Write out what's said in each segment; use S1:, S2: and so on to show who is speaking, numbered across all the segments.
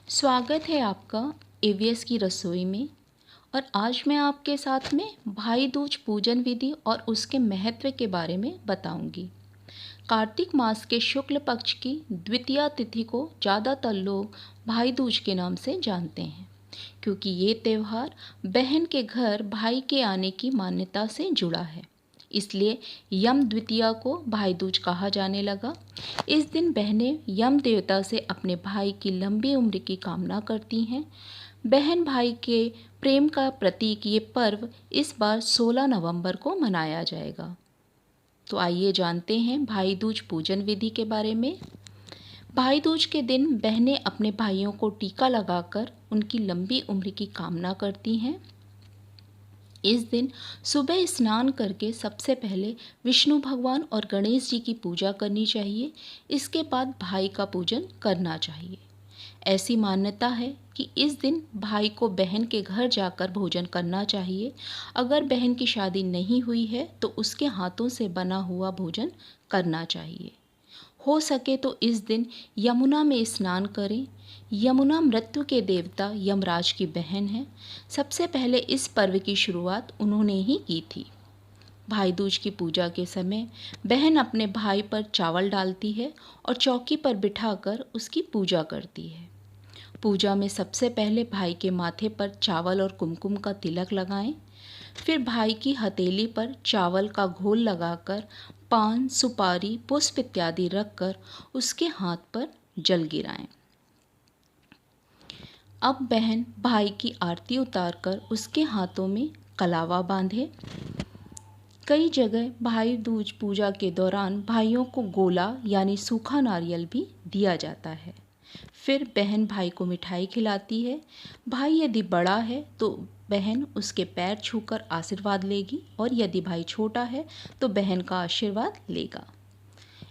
S1: स्वागत है आपका एवीएस की रसोई में। और आज मैं आपके साथ में भाई दूज पूजन विधि और उसके महत्व के बारे में बताऊंगी। कार्तिक मास के शुक्ल पक्ष की द्वितीया तिथि को ज़्यादातर लोग भाई दूज के नाम से जानते हैं, क्योंकि ये त्यौहार बहन के घर भाई के आने की मान्यता से जुड़ा है। इसलिए यम द्वितीया को भाई दूज कहा जाने लगा। इस दिन बहनें यम देवता से अपने भाई की लंबी उम्र की कामना करती हैं। बहन भाई के प्रेम का प्रतीक ये पर्व इस बार 16 नवंबर को मनाया जाएगा। तो आइए जानते हैं भाई दूज पूजन विधि के बारे में। भाई दूज के दिन बहनें अपने भाइयों को टीका लगाकर उनकी लंबी उम्र की कामना करती हैं। इस दिन सुबह स्नान करके सबसे पहले विष्णु भगवान और गणेश जी की पूजा करनी चाहिए। इसके बाद भाई का पूजन करना चाहिए। ऐसी मान्यता है कि इस दिन भाई को बहन के घर जाकर भोजन करना चाहिए। अगर बहन की शादी नहीं हुई है तो उसके हाथों से बना हुआ भोजन करना चाहिए। हो सके तो इस दिन यमुना में स्नान करें। यमुना मृत्यु के देवता यमराज की बहन है। सबसे पहले इस पर्व की शुरुआत उन्होंने ही की थी। भाई दूज की पूजा के समय बहन अपने भाई पर चावल डालती है और चौकी पर बिठाकर उसकी पूजा करती है। पूजा में सबसे पहले भाई के माथे पर चावल और कुमकुम का तिलक लगाएं। फिर भाई की हथेली पर चावल का घोल लगाकर पान, सुपारी, पुष्प इत्यादि रखकर उसके हाथ पर जल गिराएं। अब बहन भाई की आरती उतारकर उसके हाथों में कलावा बांधे। कई जगह भाई दूज पूजा के दौरान भाइयों को गोला यानी सूखा नारियल भी दिया जाता है। फिर बहन भाई को मिठाई खिलाती है। भाई यदि बड़ा है तो बहन उसके पैर छूकर आशीर्वाद लेगी, और यदि भाई छोटा है तो बहन का आशीर्वाद लेगा।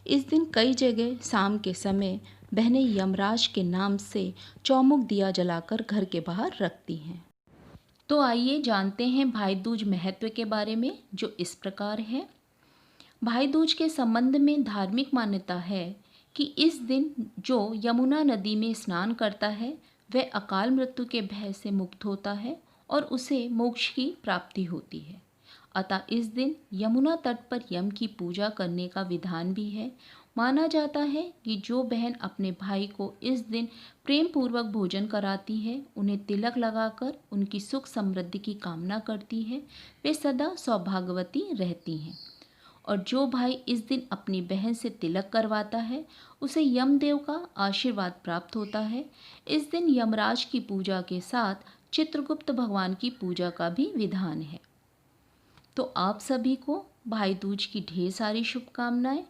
S1: इस दिन कई जगह शाम के समय बहनें यमराज के नाम से चौमुख दिया जलाकर घर के बाहर रखती हैं। तो आइए जानते हैं भाई दूज महत्व के बारे में, जो इस प्रकार है। भाई दूज के संबंध में धार्मिक मान्यता है कि इस दिन जो यमुना नदी में स्नान करता है वह अकाल मृत्यु के भय से मुक्त होता है और उसे मोक्ष की प्राप्ति होती है। अतः इस दिन यमुना तट पर यम की पूजा करने का विधान भी है। माना जाता है कि जो बहन अपने भाई को इस दिन प्रेम पूर्वक भोजन कराती है, उन्हें तिलक लगाकर उनकी सुख समृद्धि की कामना करती है, वे सदा सौभाग्यवती रहती हैं। और जो भाई इस दिन अपनी बहन से तिलक करवाता है उसे यमदेव का आशीर्वाद प्राप्त होता है। इस दिन यमराज की पूजा के साथ चित्रगुप्त भगवान की पूजा का भी विधान है। तो आप सभी को भाई दूज की ढेर सारी शुभकामनाएं,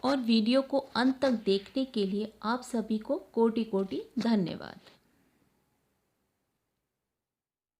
S1: और वीडियो को अंत तक देखने के लिए आप सभी को कोटि कोटि धन्यवाद।